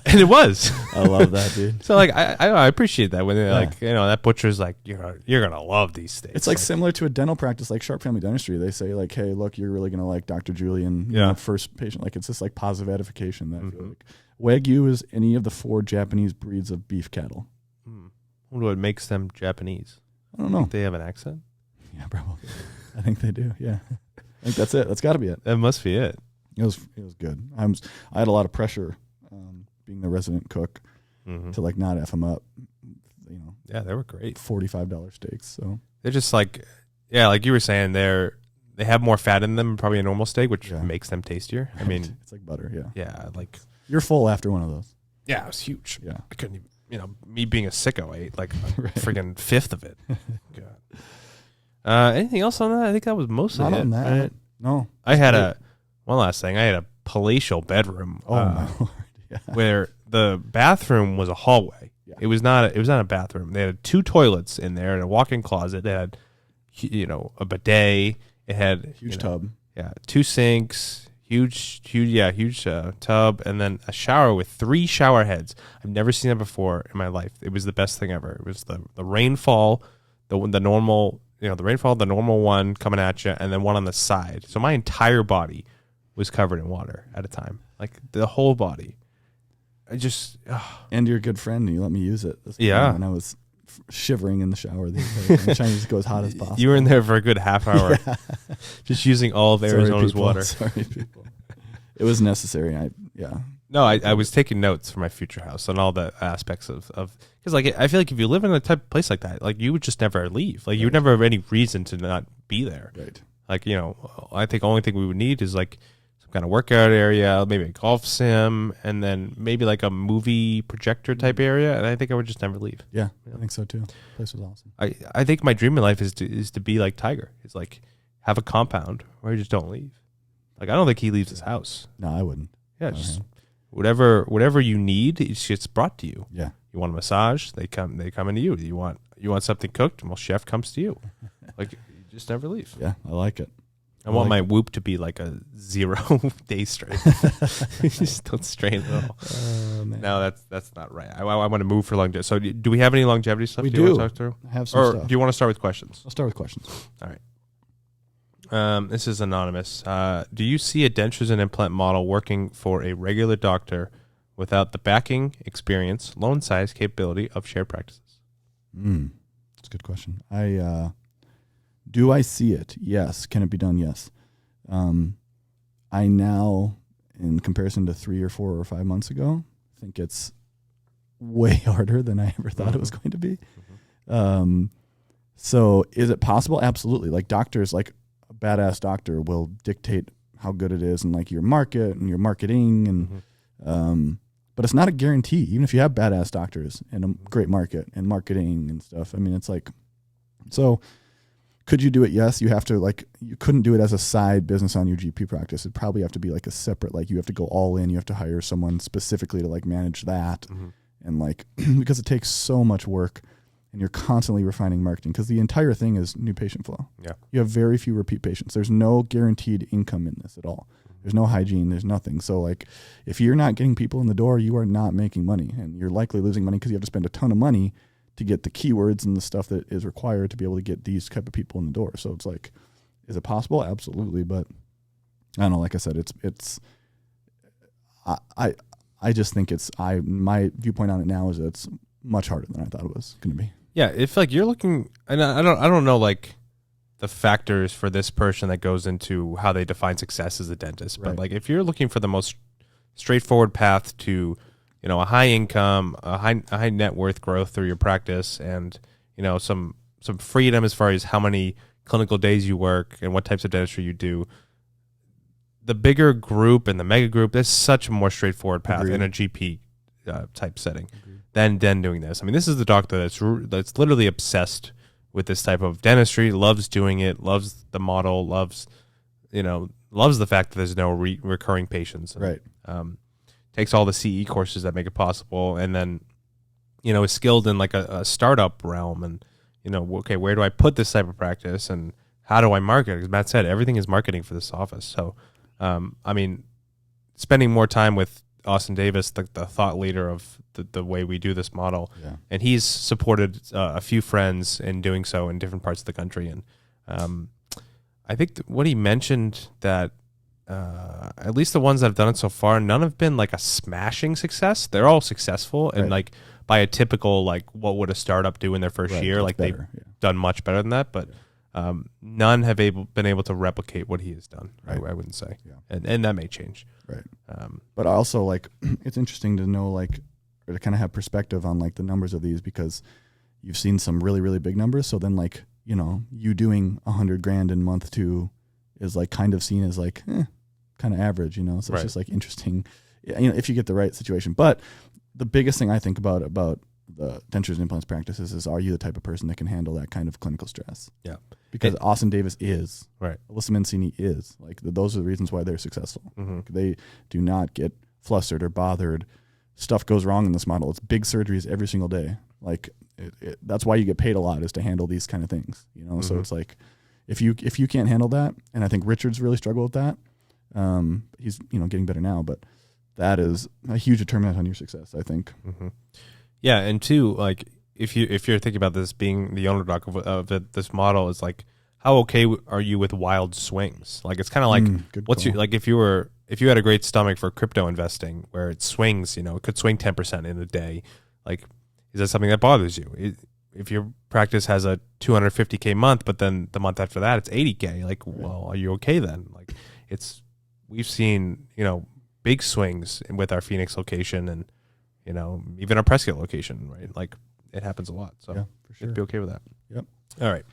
and it was. I love that, dude. So like I appreciate that when they're like, you know, that butcher's like, you're gonna love these steaks. It's like similar to a dental practice like Sharp Family Dentistry. They say like, hey, look, you're really gonna like Dr. Julian, you know, first patient. Like it's just like positive edification. That I feel like. Wagyu is any of the 4 Japanese breeds of beef cattle. What makes them Japanese? I don't know. Think they have an accent? Yeah, probably. I think they do. Yeah, I think that's it. That's got to be it. That must be it. It was good. I had a lot of pressure being the resident cook to like not F them up. You know. Yeah, they were great. $45 steaks. So they're just like, yeah, like you were saying, they have more fat in them than probably a normal steak, which makes them tastier. Right. I mean, it's like butter. Yeah. Yeah, like you're full after one of those. Yeah, it was huge. Yeah, I couldn't even. You know, me being a sicko, I ate like a friggin' fifth of it. God. Anything else on that? I think that was mostly Not it. on that. Right? No. I had one last thing. I had a palatial bedroom. Oh my Lord. Yeah. Where the bathroom was a hallway. Yeah. It was not a bathroom. They had 2 toilets in there and a walk-in closet. They had, you know, a bidet. It had huge tub. Yeah, 2 sinks. Huge tub, and then a shower with 3 shower heads. I've never seen that before in my life. It was the best thing ever. It was the rainfall, the normal, you know, the rainfall, the normal one coming at you, and then one on the side. So my entire body was covered in water at a time, like the whole body. I just and you're a good friend, and you let me use it. When I was shivering in the shower, trying to just go as hot as possible. You were in there for a good half hour, just using all of Arizona's water. Sorry, people. It was necessary. No, I was taking notes for my future house on all the aspects of because like I feel like if you live in a type of place like that, like you would just never leave. Like you would never have any reason to not be there. Right. Like, you know, I think the only thing we would need is like some kind of workout area, maybe a golf sim, and then maybe like a movie projector type area. And I think I would just never leave. Yeah, I think so too. The place was awesome. I think my dream in life is to be like Tiger. It's like have a compound where you just don't leave. Like, I don't think he leaves his house. No, I wouldn't. Yeah, just whatever you need, it gets brought to you. Yeah. You want a massage, they come into you. You want something cooked, well, chef comes to you. Like, you just never leave. Yeah, I like it. I want my whoop to be like a 0 day strain. Just don't strain at all. Man. No, that's not right. I want to move for longevity. So do we have any longevity stuff? We do. You want do. to talk through? I have some stuff. Do you want to start with questions? I'll start with questions. All right. This is anonymous. Do you see a dentures and implant model working for a regular doctor without the backing, experience, loan size, capability of shared practices? That's a good question. Do I see it? Yes. Can it be done? Yes. I now, in comparison to 3 or 4 or 5 months ago, think it's way harder than I ever thought it was going to be. So is it possible? Absolutely. Like doctors, like a badass doctor will dictate how good it is and like your market and your marketing and, but it's not a guarantee. Even if you have badass doctors and a great market and marketing and stuff. I mean, it's like, so could you do it? Yes. You have to you couldn't do it as a side business on your GP practice. It'd probably have to be like a separate, like you have to go all in. You have to hire someone specifically to like manage that. And like, because it takes so much work and you're constantly refining marketing because the entire thing is new patient flow. Yeah. You have very few repeat patients. There's no guaranteed income in this at all. There's no hygiene. There's nothing. So like if you're not getting people in the door, you are not making money and you're likely losing money because you have to spend a ton of money to get the keywords and the stuff that is required to be able to get these type of people in the door. So it's like, is it possible? Absolutely. But I don't know. Like I said, I just think my viewpoint on it now is that it's much harder than I thought it was going to be. Yeah. If like you're looking, and I don't know like the factors for this person that goes into how they define success as a dentist, but like if you're looking for the most straightforward path to, you know, a high income, a high net worth growth through your practice, and you know some freedom as far as how many clinical days you work and what types of dentistry you do. The bigger group and the mega group, there's such a more straightforward path in a GP type setting than doing this. I mean, this is the doctor that's literally obsessed with this type of dentistry, loves doing it, loves the model, loves the fact that there's no recurring patients. Right. takes all the CE courses that make it possible, and then, is skilled in like a startup realm, and, okay, where do I put this type of practice, and how do I market? Because Matt said everything is marketing for this office. So, spending more time with Austin Davis, the thought leader of the way we do this model, and he's supported a few friends in doing so in different parts of the country. And I think what he mentioned that at least the ones that have done it so far, none have been like a smashing success. They're all successful, and like by a typical like what would a startup do in their first year, like they've done much better than that. But none have been able to replicate what he has done. I wouldn't say, and that may change. Right. But also, like, it's interesting to know, like, or to kind of have perspective on like the numbers of these, because you've seen some really, really big numbers. So then, like, you doing $100,000 in month 2 is like kind of seen as like kind of average, So it's just like interesting, if you get the right situation. But the biggest thing I think about the dentures and implants practices is, are you the type of person that can handle that kind of clinical stress? Yeah. Because Austin Davis is, right. Alyssa Mancini is, like, those are the reasons why they're successful. Mm-hmm. They do not get flustered or bothered. Stuff goes wrong in this model. It's big surgeries every single day. Like, that's why you get paid a lot, is to handle these kind of things, Mm-hmm. So it's like, if you can't handle that, and I think Richard's really struggled with that. He's getting better now, but that is a huge determinant on your success, I think. Mm-hmm. Yeah, and two, like, if you're thinking about this being the owner doc of this model, is like, how okay are you with wild swings? Like, it's kind of like, what's your, like, if you had a great stomach for crypto investing where it swings, it could swing 10% in a day. Like, is that something that bothers you? If your practice has a $250K month, but then the month after that it's $80K, like, well, are you okay then? Like, we've seen, big swings with our Phoenix location, and, even our Prescott location, right? Like, it happens a lot. So yeah, for sure. I'd be okay with that. Yep. All right.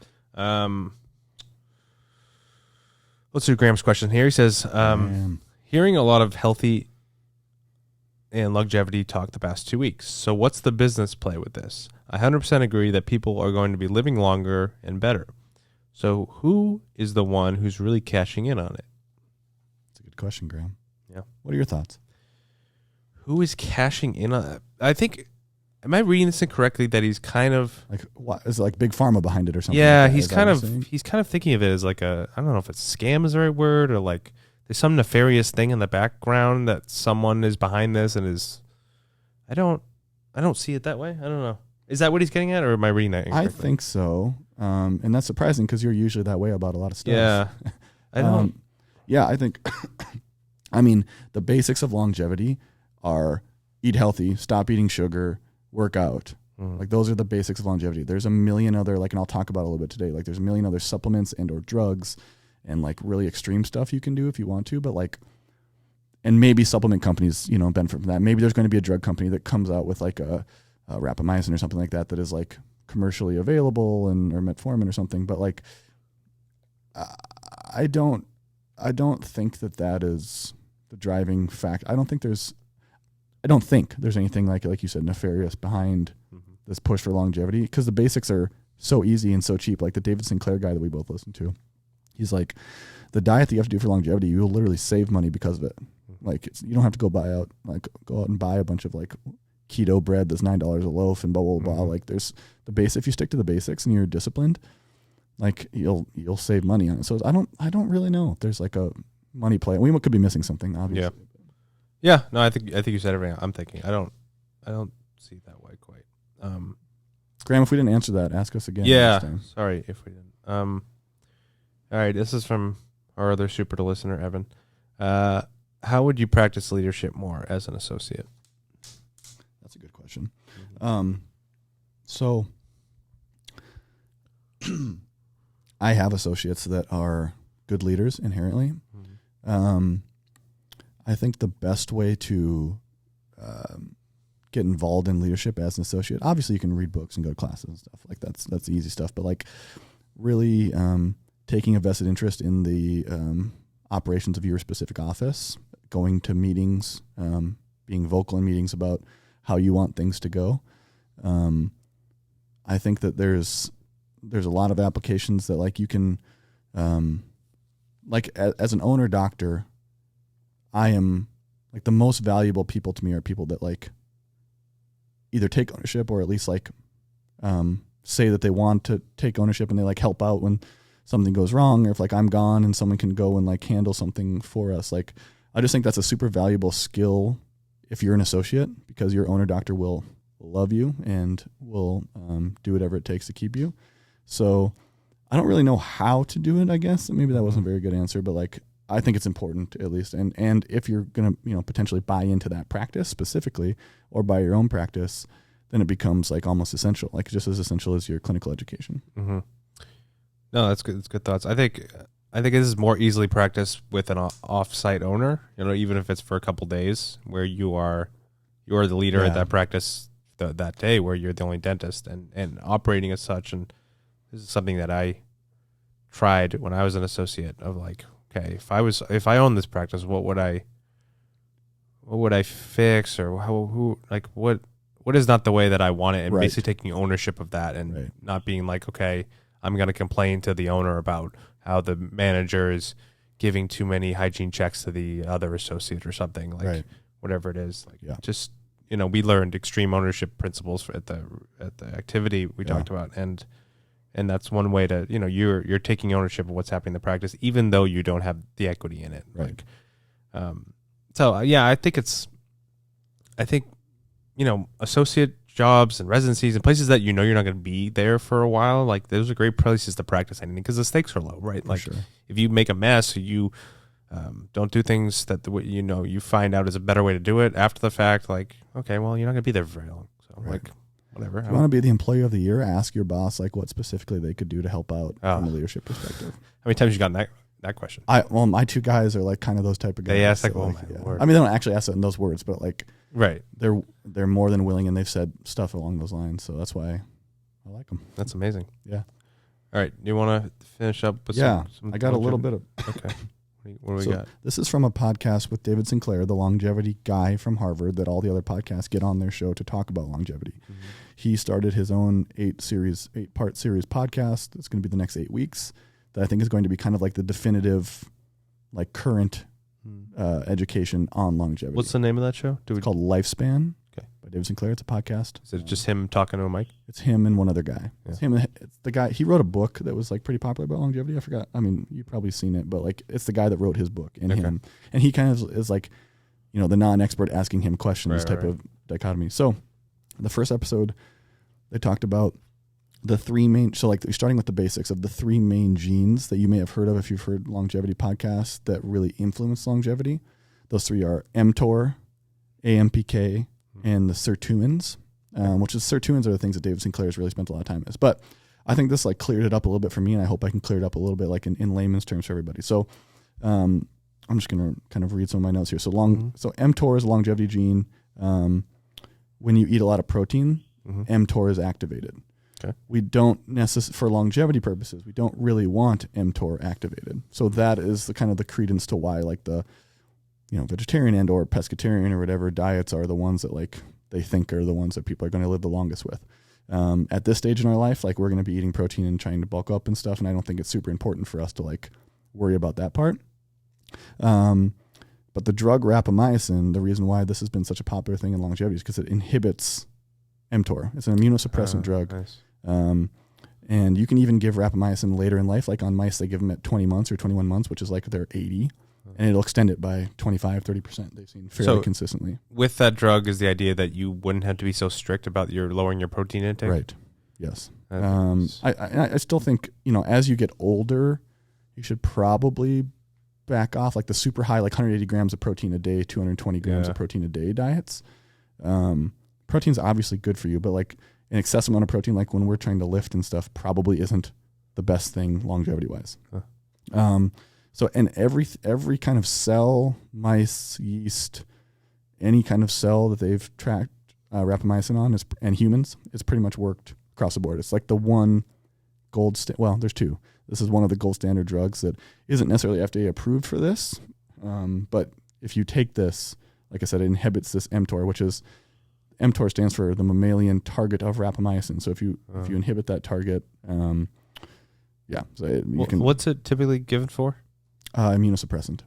Let's do Graham's question here. He says, hearing a lot of healthy and longevity talk the past 2 weeks. So what's the business play with this? I 100% agree that people are going to be living longer and better. So who is the one who's really cashing in on it? That's a good question, Graham. Yeah. What are your thoughts? Who is cashing in on it? I think, am I reading this incorrectly, that he's kind of like, what is it, like Big Pharma behind it or something? Yeah, like he's kind of thinking of it as like I don't know if it's scam is the right word, or like there's some nefarious thing in the background that someone is behind this, and I don't see it that way. I don't know. Is that what he's getting at, or am I reading that incorrectly? I think so. And that's surprising, because you're usually that way about a lot of stuff. Yeah. I don't. Yeah, I think, I mean, the basics of longevity are eat healthy, stop eating sugar, work out. Like, those are the basics of longevity. There's a million other, like, and I'll talk about it a little bit today, like, there's a million other supplements and or drugs and like really extreme stuff you can do if you want to, but like, and maybe supplement companies, benefit from that. Maybe there's going to be a drug company that comes out with like a rapamycin or something like that is like commercially available, or metformin or something. But like, I don't think that is the driving fact. I don't think there's anything like you said, nefarious behind this push for longevity, because the basics are so easy and so cheap. Like the David Sinclair guy that we both listen to, he's like, the diet that you have to do for longevity, you'll literally save money because of it. Like, you don't have to go out and buy a bunch of like keto bread that's $9 a loaf and blah blah blah. Like, there's the base. If you stick to the basics and you're disciplined, like, you'll save money on it. So I don't really know if there's like a money play. We could be missing something, obviously. Yeah. No, I think you said everything I'm thinking. I don't see it that way quite. Graham, if we didn't answer that, ask us again. Yeah. Sorry if we didn't. All right. This is from our other super listener, Evan. How would you practice leadership more as an associate? That's a good question. So I have associates that are good leaders inherently. I think the best way to get involved in leadership as an associate, obviously you can read books and go to classes and stuff. Like, that's the easy stuff. But like, really taking a vested interest in the operations of your specific office, going to meetings, being vocal in meetings about how you want things to go. I think that there's a lot of applications that like you can, like as an owner doctor, I am like the most valuable people to me are people that like either take ownership or at least like say that they want to take ownership and they like help out when something goes wrong, or if like I'm gone and someone can go and like handle something for us. Like I just think that's a super valuable skill if you're an associate, because your owner doctor will love you and will do whatever it takes to keep you. So I don't really know how to do it, I guess. Maybe that wasn't a very good answer, but like I think it's important at least. And if you're going to, potentially buy into that practice specifically or buy your own practice, then it becomes like almost essential, like just as essential as your clinical education. Mm-hmm. No, that's good. That's good thoughts. I think this is more easily practiced with an off-site owner, even if it's for a couple days where you are the leader at that practice that day, where you're the only dentist and operating as such. And this is something that I tried when I was an associate of like, okay, if I owned this practice, what would I fix, or what is not the way that I want it, and basically taking ownership of that and not being like, okay, I'm going to complain to the owner about how the manager is giving too many hygiene checks to the other associate or something, like whatever it is. Like just, we learned extreme ownership principles at the activity we talked about. And that's one way to, you're taking ownership of what's happening in the practice, even though you don't have the equity in it. Right. I think, associate jobs and residencies and places that you're not going to be there for a while, like those are great places to practice anything because the stakes are low, right? Like if you make a mess, you don't do things that you find out is a better way to do it after the fact. Like, okay, well, you're not going to be there for very long, so like whatever. If you want to be the employee of the year, ask your boss like what specifically they could do to help out from a leadership perspective. How many times you gotten that question? My two guys are like kind of those type of guys. They ask like, so word. I mean, they don't actually ask it in those words, but like, they're more than willing, and they've said stuff along those lines. So that's why I like them. That's amazing. Yeah. All right. Do you want to finish up with some I got a little longevity? bit of. Okay. What do we got? This is from a podcast with David Sinclair, the longevity guy from Harvard that all the other podcasts get on their show to talk about longevity. Mm-hmm. He started his own 8-part series podcast. It's going to be the next 8 weeks that I think is going to be kind of like the definitive, like current education on longevity. What's the name of that show? It's called Lifespan. Okay. By David Sinclair. It's a podcast. Is it just him talking to a mic? It's him and one other guy. Yeah. It's the guy. He wrote a book that was like pretty popular about longevity. I forgot. I mean, you've probably seen it, but like it's the guy that wrote his book and him. And he kind of is like, the non-expert asking him questions type of dichotomy. So the first episode, they talked about the three main, so like starting with the basics of the three main genes that you may have heard of if you've heard longevity podcasts that really influence longevity. Those three are mTOR, Ampk, and the sirtuins, which is sirtuins are the things that David Sinclair has really spent a lot of time with. But I think this like cleared it up a little bit for me, and I hope I can clear it up a little bit like in layman's terms for everybody. So I'm just going to kind of read some of my notes here. So so mTOR is a longevity gene. When you eat a lot of protein, mTOR is activated. Okay. We don't for longevity purposes, we don't really want mTOR activated. So that is the kind of the credence to why like the vegetarian and or pescatarian or whatever diets are the ones that like they think are the ones that people are going to live the longest with. At this stage in our life, like we're going to be eating protein and trying to bulk up and stuff, and I don't think it's super important for us to like worry about that part. But the drug rapamycin, the reason why this has been such a popular thing in longevity is because it inhibits mTOR. It's an immunosuppressant drug. Nice. And you can even give rapamycin later in life. Like on mice, they give them at 20 months or 21 months, which is like they're 80. And it'll extend it by 25, 30%. They've seen fairly consistently. With that drug is the idea that you wouldn't have to be so strict about lowering your protein intake? Right. Yes. I still think, as you get older, you should probably back off like the super high, like 180 grams of protein a day, 220 grams of protein a day diets. Protein's obviously good for you, but like an excessive amount of protein, like when we're trying to lift and stuff, probably isn't the best thing longevity wise. So, and every kind of cell, mice, yeast, any kind of cell that they've tracked rapamycin on and humans, it's pretty much worked across the board. It's like the one there's two. This is one of the gold standard drugs that isn't necessarily FDA approved for this. But if you take this, like I said, it inhibits this mTOR, which is, mTOR stands for the mammalian target of rapamycin. So if you inhibit that target, what's it typically given for? Immunosuppressant.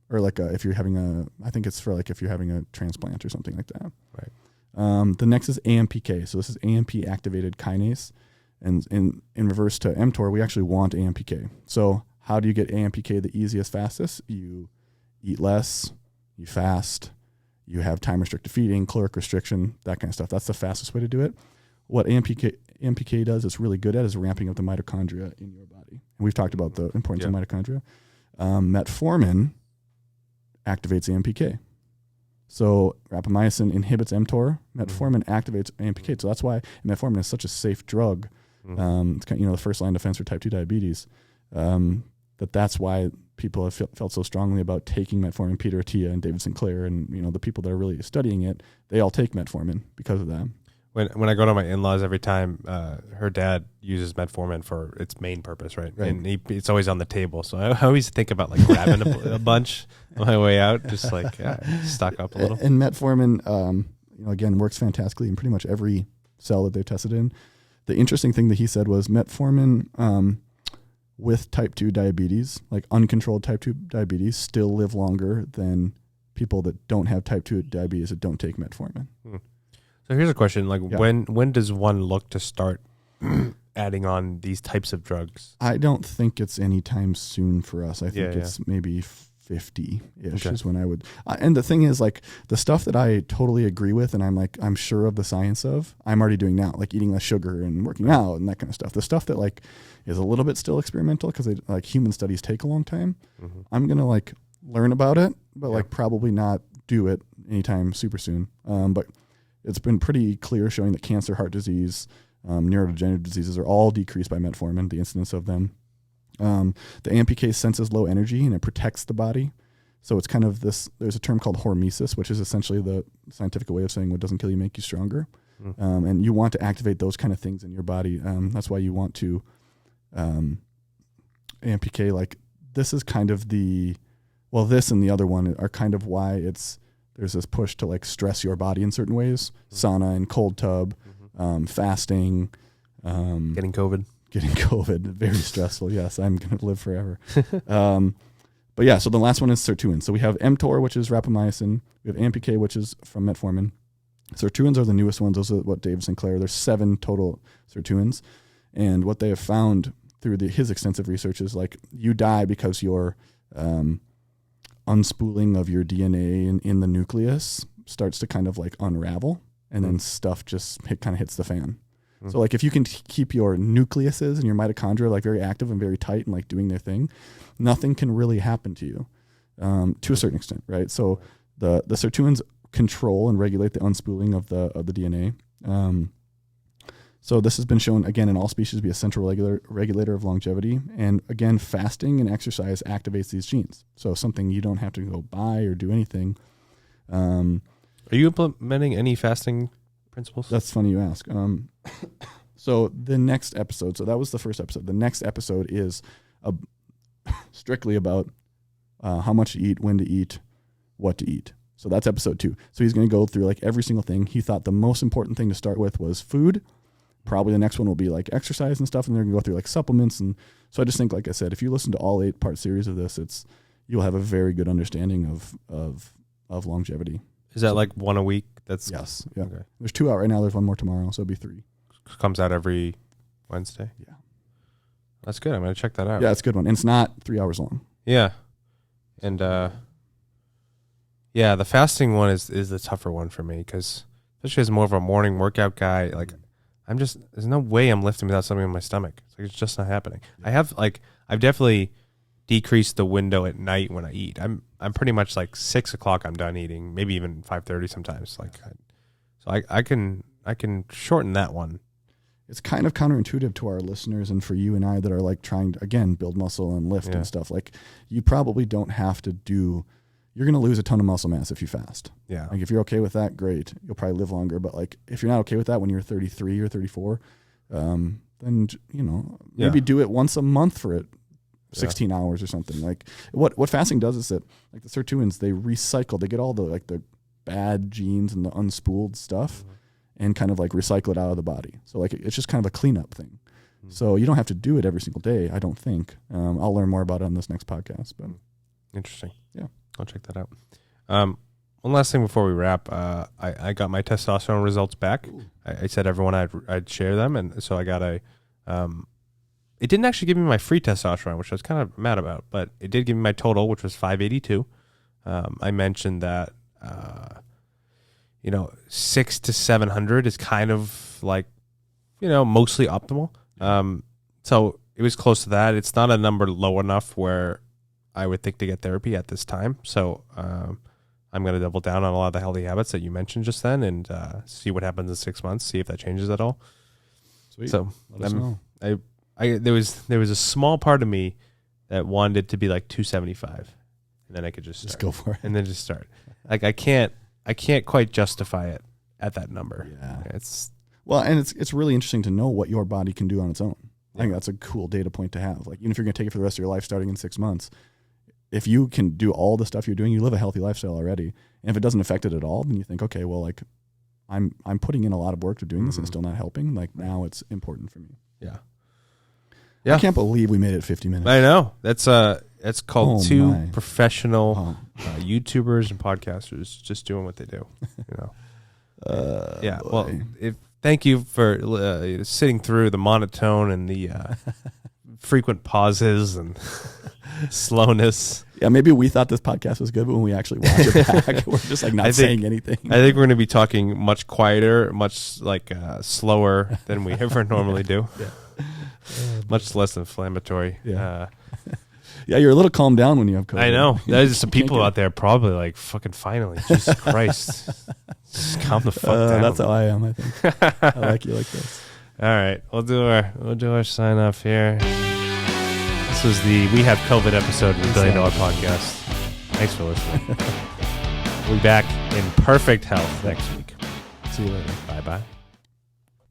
or like if you're having I think it's for like if you're having a transplant or something like that. Right. The next is AMPK. So this is AMP activated kinase. And in reverse to mTOR, we actually want AMPK. So how do you get AMPK the easiest, fastest? You eat less, you fast, you have time-restricted feeding, caloric restriction, that kind of stuff. That's the fastest way to do it. What AMPK does, it's really good at, is ramping up the mitochondria in your body. And we've talked about the importance of mitochondria. Metformin activates AMPK. So rapamycin inhibits mTOR. Metformin activates AMPK. So that's why metformin is such a safe drug. It's kind of, the first line defense for type 2 diabetes. That's why people have felt so strongly about taking metformin. Peter Attia and David Sinclair and the people that are really studying it, they all take metformin because of that. When I go to my in-laws, every time her dad uses metformin for its main purpose, right? And it's always on the table. So I always think about like grabbing a bunch on my way out, just like stock up a little. And metformin, again, works fantastically in pretty much every cell that they've tested in. The interesting thing that he said was metformin with type 2 diabetes, like uncontrolled type 2 diabetes, still live longer than people that don't have type 2 diabetes that don't take metformin. So here's a question: when does one look to start adding on these types of drugs? I don't think it's anytime soon for us. I think it's maybe 50-ish is when I would. And the thing is, like the stuff that I totally agree with, and I'm sure of the science of, I'm already doing now, like eating less sugar and working out and that kind of stuff. The stuff that like is a little bit still experimental because like human studies take a long time. I'm gonna like learn about it, but like probably not do it anytime super soon. But it's been pretty clear showing that cancer, heart disease, neurodegenerative diseases are all decreased by metformin, the incidence of them. The AMPK senses low energy and it protects the body. So it's kind of this, there's a term called hormesis, which is essentially the scientific way of saying what doesn't kill you make you stronger. And you want to activate those kind of things in your body. That's why you want to, AMPK, like this is kind of this and the other one are kind of why there's this push to like stress your body in certain ways. Sauna and cold tub, fasting, Getting COVID, very stressful. Yes, I'm going to live forever. But yeah, so the last one is sirtuins. So we have mTOR, which is rapamycin. We have AMPK, which is from metformin. Sirtuins are the newest ones. Those are what Dave Sinclair. There's 7 total sirtuins. And what they have found through his extensive research is like you die because your unspooling of your DNA in the nucleus starts to kind of like unravel, and then stuff just kind of hits the fan. So like if you can keep your nucleuses and your mitochondria like very active and very tight and like doing their thing, nothing can really happen to you to a certain extent, right? So the sirtuins control and regulate the unspooling of the DNA. So this has been shown again in all species to be a central regulator of longevity. And again, fasting and exercise activates these genes. So something you don't have to go buy or do anything. Are you implementing any fasting principles? That's funny you ask. So the next episode, so that was the first episode. The next episode is strictly about how much to eat, when to eat, what to eat. So that's episode 2. So he's going to go through like every single thing. He thought the most important thing to start with was food. Probably the next one will be like exercise and stuff, and they're going to go through like supplements. And so I just think, like I said, if you listen to all 8-part series of this, you'll have a very good understanding of longevity. Is that like one a week? Yes. Yeah. Okay. There's 2 out right now. There's 1 more tomorrow, so it'll be 3. Comes out every Wednesday. Yeah. That's good. I'm going to check that out. Yeah, it's a good one. And it's not 3 hours long. Yeah. And the fasting one is the tougher one for me because especially as more of a morning workout guy, like there's no way I'm lifting without something in my stomach. It's like it's just not happening. Yeah. I've definitely decreased the window at night when I eat. I'm pretty much like 6 o'clock I'm done eating, maybe even 5:30 sometimes. I can shorten that one. It's kind of counterintuitive to our listeners and for you and I that are like trying to, again, build muscle and lift and stuff. Like you probably don't have to you're going to lose a ton of muscle mass if you fast. Yeah. Like if you're okay with that, great. You'll probably live longer. But like if you're not okay with that when you're 33 or 34, then, maybe do it once a month for 16 hours or something. Like what fasting does is that like the sirtuins, they recycle, they get all the like the bad genes and the unspooled stuff and kind of like recycle it out of the body. So like it's just kind of a cleanup thing. So you don't have to do it every single day, I don't think. I'll learn more about it on this next podcast. But Interesting. Yeah. I'll check that out. One last thing before we wrap. I got my testosterone results back. I said everyone I'd share them, and so I got a. It didn't actually give me my free testosterone, which I was kind of mad about, but it did give me my total, which was 582. I mentioned that 600 to 700 is kind of like mostly optimal. So it was close to that. It's not a number low enough where I would think to get therapy at this time. So I'm going to double down on a lot of the healthy habits that you mentioned just then and see what happens in 6 months, see if that changes at all. Sweet. So let us know. there was a small part of me that wanted to be like 275, and then I could just go for it, and then just start. Like I can't quite justify it at that number. Yeah, and it's really interesting to know what your body can do on its own. I think that's a cool data point to have. Like even if you're going to take it for the rest of your life, starting in 6 months, if you can do all the stuff you're doing, you live a healthy lifestyle already. And if it doesn't affect it at all, then you think, okay, well, like I'm putting in a lot of work to doing this and it's still not helping. Like now it's important for me. Yeah. I can't believe we made it 50 minutes. I know. That's called two professional YouTubers and podcasters just doing what they do. Yeah. Well, thank you for sitting through the monotone and the frequent pauses and slowness. Yeah, maybe we thought this podcast was good, but when we actually watch it back, we're just like not saying anything. I think we're going to be talking much quieter, much like slower than we ever normally do. Yeah. Much less inflammatory. Yeah. Yeah, you're a little calmed down when you have COVID. I know. There's some people out there probably like, fucking finally, Jesus Christ. Just calm the fuck down. That's how I am, I think. I like you like this. All right. We'll do our sign off here. This was the We Have COVID episode of the $1 Billion Podcast. Thanks for listening. We'll be back in perfect health next week. See you later. Bye-bye.